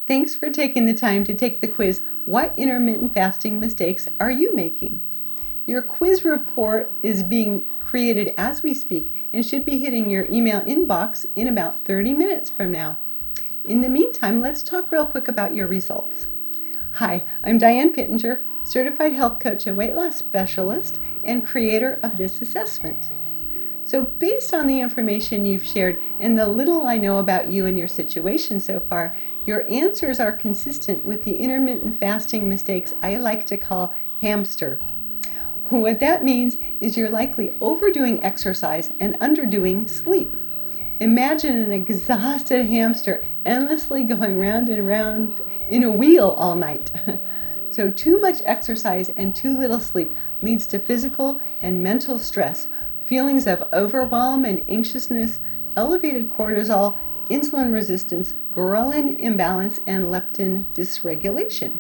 Thanks for taking the time to take the quiz, What Intermittent Fasting Mistakes Are You Making? Your quiz report is being created as we speak and should be hitting your email inbox in about 30 minutes from now. In the meantime, let's talk real quick about your results. Hi, I'm Diane Pittenger, certified health coach and weight loss specialist and creator of this assessment. So based on the information you've shared and the little I know about you and your situation so far, your answers are consistent with the intermittent fasting mistakes I like to call hamster. What that means is you're likely overdoing exercise and underdoing sleep. Imagine an exhausted hamster endlessly going round and round in a wheel all night. So too much exercise and too little sleep leads to physical and mental stress, feelings of overwhelm and anxiousness, elevated cortisol, insulin resistance, ghrelin imbalance, and leptin dysregulation.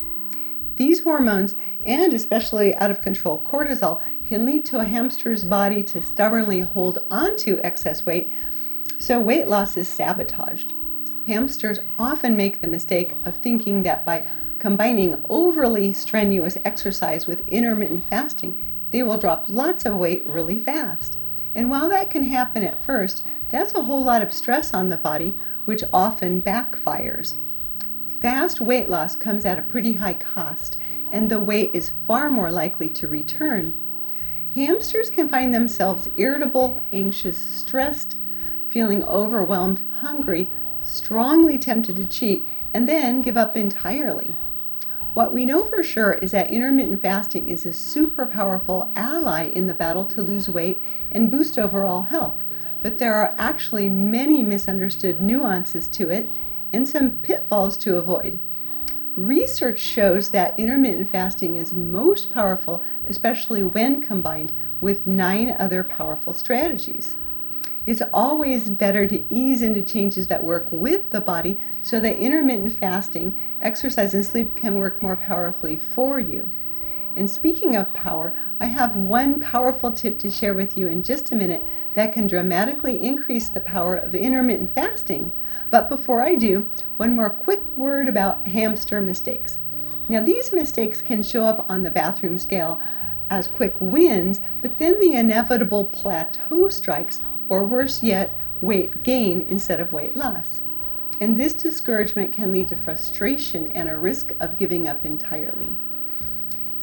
These hormones, and especially out of control cortisol, can lead to a hamster's body to stubbornly hold on to excess weight, so weight loss is sabotaged. Hamsters often make the mistake of thinking that by combining overly strenuous exercise with intermittent fasting, they will drop lots of weight really fast. And while that can happen at first, that's a whole lot of stress on the body, which often backfires. Fast weight loss comes at a pretty high cost, and the weight is far more likely to return. Hamsters can find themselves irritable, anxious, stressed, feeling overwhelmed, hungry, strongly tempted to cheat, and then give up entirely. What we know for sure is that intermittent fasting is a super powerful ally in the battle to lose weight and boost overall health. But there are actually many misunderstood nuances to it and some pitfalls to avoid. Research shows that intermittent fasting is most powerful, especially when combined with 9 other powerful strategies. It's always better to ease into changes that work with the body so that intermittent fasting, exercise, and sleep can work more powerfully for you. And speaking of power, I have one powerful tip to share with you in just a minute that can dramatically increase the power of intermittent fasting. But before I do, one more quick word about hamster mistakes. Now, these mistakes can show up on the bathroom scale as quick wins, but then the inevitable plateau strikes, or worse yet, weight gain instead of weight loss. And this discouragement can lead to frustration and a risk of giving up entirely.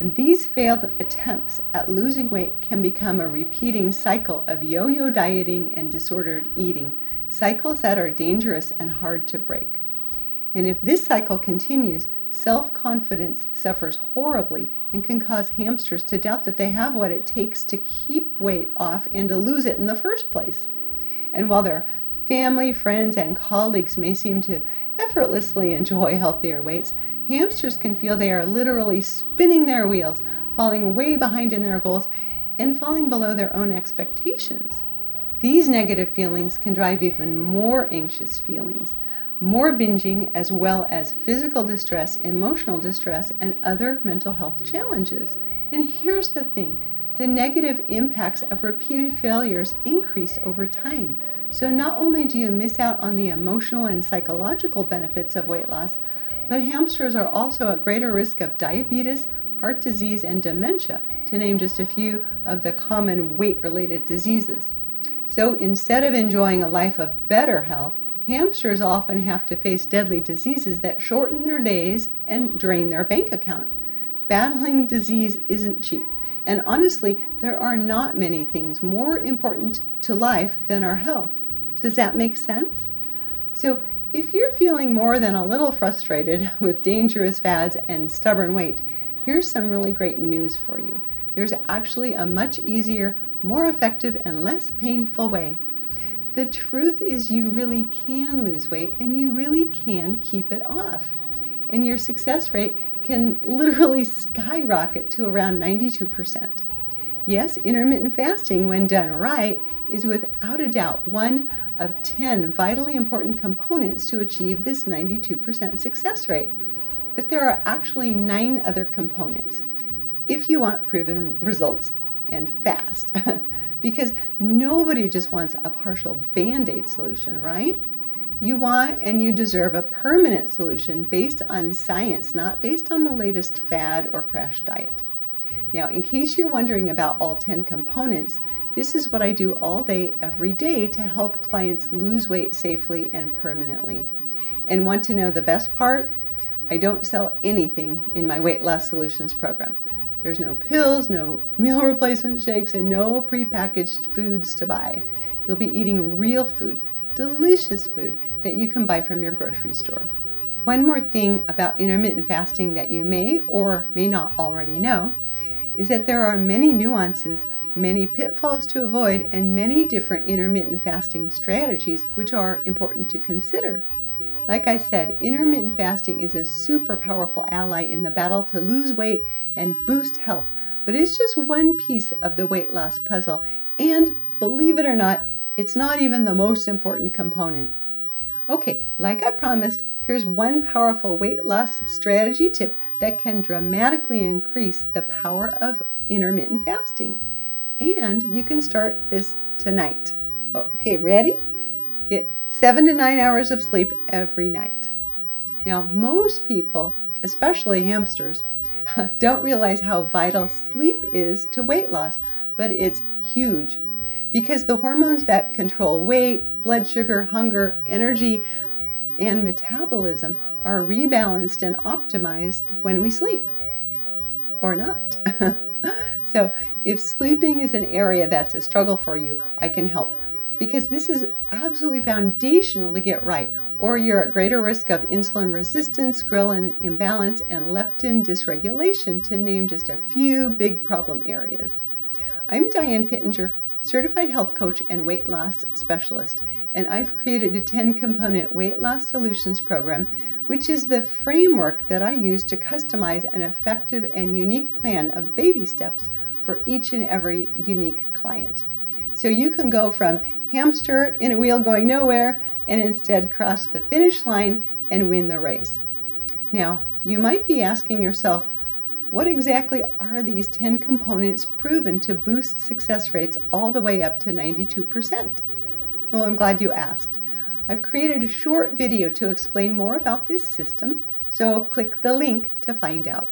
And these failed attempts at losing weight can become a repeating cycle of yo-yo dieting and disordered eating, cycles that are dangerous and hard to break. And if this cycle continues, self-confidence suffers horribly and can cause hamsters to doubt that they have what it takes to keep weight off and to lose it in the first place. And while their family, friends, and colleagues may seem to effortlessly enjoy healthier weights, hamsters can feel they are literally spinning their wheels, falling way behind in their goals, and falling below their own expectations. These negative feelings can drive even more anxious feelings, more binging, as well as physical distress, emotional distress, and other mental health challenges. And here's the thing, the negative impacts of repeated failures increase over time. So not only do you miss out on the emotional and psychological benefits of weight loss, but hamsters are also at greater risk of diabetes, heart disease, and dementia, to name just a few of the common weight-related diseases. So instead of enjoying a life of better health, hamsters often have to face deadly diseases that shorten their days and drain their bank account. Battling disease isn't cheap, and honestly, there are not many things more important to life than our health. Does that make sense? So if you're feeling more than a little frustrated with dangerous fads and stubborn weight, here's some really great news for you. There's actually a much easier, more effective, and less painful way. The truth is you really can lose weight and you really can keep it off. And your success rate can literally skyrocket to around 92%. Yes, intermittent fasting, when done right, is without a doubt one of 10 vitally important components to achieve this 92% success rate. But there are actually 9 other components if you want proven results and fast. Because nobody just wants a partial Band-Aid solution, right? You want and you deserve a permanent solution based on science, not based on the latest fad or crash diet. Now, in case you're wondering about all 10 components, this is what I do all day, every day to help clients lose weight safely and permanently. And want to know the best part? I don't sell anything in my weight loss solutions program. There's no pills, no meal replacement shakes, and no prepackaged foods to buy. You'll be eating real food, delicious food that you can buy from your grocery store. One more thing about intermittent fasting that you may or may not already know is that there are many nuances, many pitfalls to avoid, and many different intermittent fasting strategies which are important to consider. Like I said, intermittent fasting is a super powerful ally in the battle to lose weight and boost health, but it's just one piece of the weight loss puzzle, and believe it or not, it's not even the most important component. Okay, like I promised, here's one powerful weight loss strategy tip that can dramatically increase the power of intermittent fasting. And you can start this tonight. Okay, ready? Get 7 to 9 hours of sleep every night. Now, most people, especially hamsters, don't realize how vital sleep is to weight loss, but it's huge because the hormones that control weight, blood sugar, hunger, energy, and metabolism are rebalanced and optimized when we sleep, or not. So if sleeping is an area that's a struggle for you, I can help, because this is absolutely foundational to get right, or you're at greater risk of insulin resistance, ghrelin imbalance, and leptin dysregulation, to name just a few big problem areas. I'm Diane Pittenger, certified health coach and weight loss specialist, and I've created a 10-component weight loss solutions program, which is the framework that I use to customize an effective and unique plan of baby steps for each and every unique client. So you can go from hamster in a wheel going nowhere and instead cross the finish line and win the race. Now, you might be asking yourself, what exactly are these 10 components proven to boost success rates all the way up to 92%? Well, I'm glad you asked. I've created a short video to explain more about this system, so click the link to find out.